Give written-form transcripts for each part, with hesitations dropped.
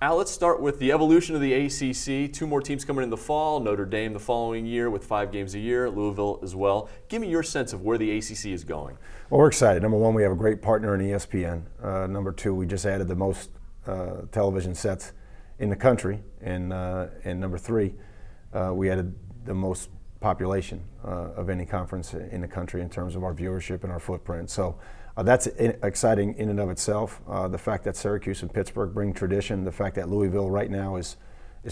Al, let's start with the evolution of the ACC. 2 more teams coming in the fall, Notre Dame the following year with 5 games a year, Louisville as well. Give me your sense of where the ACC is going. Well, we're excited. Number one, we have a great partner in ESPN. Number two, we just added the most television sets in the country. And number three, we added the most population of any conference in the country in terms of our viewership and our footprint. So that's exciting in and of itself. The fact that Syracuse and Pittsburgh bring tradition, the fact that Louisville right now is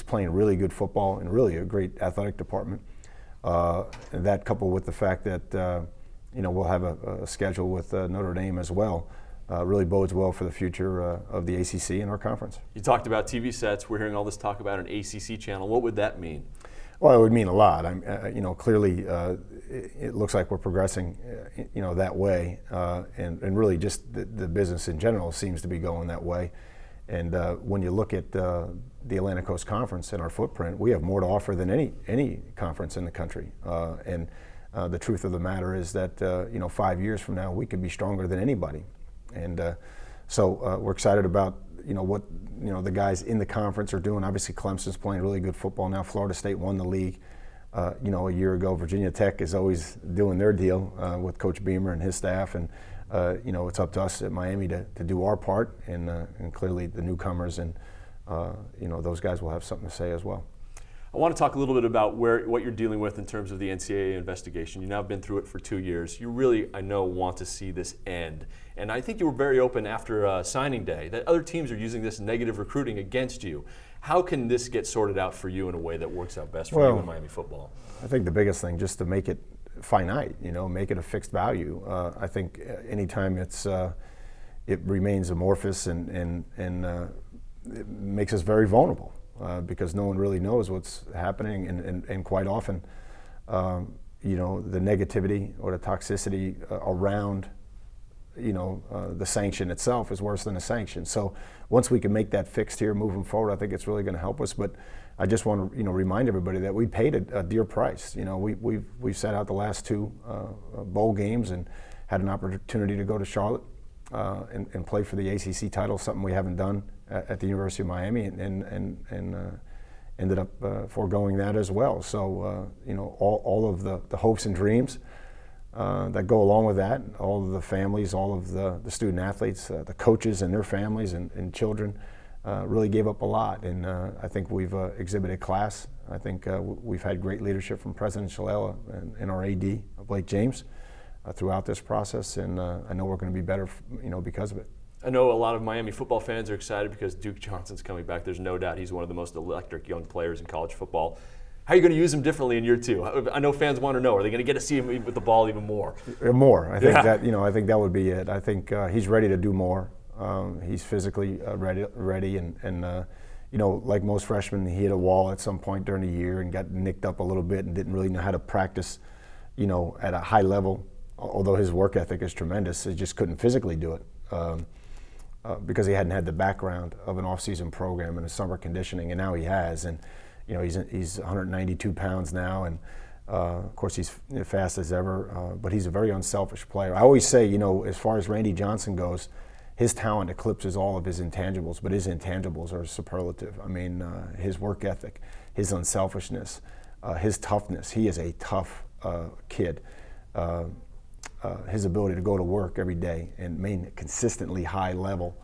playing really good football and really a great athletic department. And that coupled with the fact that we'll have a schedule with Notre Dame as well, really bodes well for the future of the ACC and our conference. You talked about TV sets. We're hearing all this talk about an ACC channel. What would that mean? Well, it would mean a lot. Clearly, it looks like we're progressing, that way, and really just the business in general seems to be going that way. And when you look at the Atlantic Coast Conference and our footprint, we have more to offer than any conference in the country. And the truth of the matter is that 5 years from now we could be stronger than anybody. And so we're excited about what the guys in the conference are doing. Obviously, Clemson's playing really good football now. Florida State won the league, a year ago. Virginia Tech is always doing their deal with Coach Beamer and his staff, and it's up to us at Miami to do our part, and clearly the newcomers and those guys will have something to say as well. I want to talk a little bit about what you're dealing with in terms of the NCAA investigation. You've now been through it for 2 years. You really, I know, want to see this end. And I think you were very open after signing day that other teams are using this negative recruiting against you. How can this get sorted out for you in a way that works out best for you in Miami football? I think the biggest thing, just to make it finite, make it a fixed value. I think anytime it remains amorphous and it makes us very vulnerable. Because no one really knows what's happening, and quite often, the negativity or the toxicity around, the sanction itself is worse than a sanction. So once we can make that fixed here moving forward, I think it's really going to help us. But I just want to, remind everybody that we paid a dear price. We've sat out the last 2 bowl games and had an opportunity to go to Charlotte and play for the ACC title, something we haven't done at the University of Miami, and ended up foregoing that as well. So, all of the hopes and dreams that go along with that, all of the families, all of the student athletes, the coaches and their families and children really gave up a lot. And I think we've exhibited class. I think we've had great leadership from President Shalala and our AD, Blake James, throughout this process. And I know we're going to be better, because of it. I know a lot of Miami football fans are excited because Duke Johnson's coming back. There's no doubt he's one of the most electric young players in college football. How are you going to use him differently in year 2? I know fans want to know. Are they going to get to see him with the ball even more? More. I think I think that would be it. I think he's ready to do more. He's physically ready, and like most freshmen, he hit a wall at some point during the year and got nicked up a little bit and didn't really know how to practice, at a high level. Although his work ethic is tremendous, he just couldn't physically do it. Because he hadn't had the background of an off-season program and a summer conditioning, and now he has. And he's 192 pounds now, and of course he's fast as ever. But he's a very unselfish player. I always say, as far as Randy Johnson goes, his talent eclipses all of his intangibles, but his intangibles are superlative. I mean, his work ethic, his unselfishness, his toughness. He is a tough kid. His ability to go to work every day and maintain a consistently high level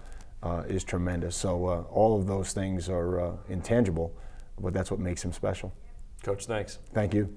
is tremendous. So all of those things are intangible, but that's what makes him special. Coach, thanks. Thank you.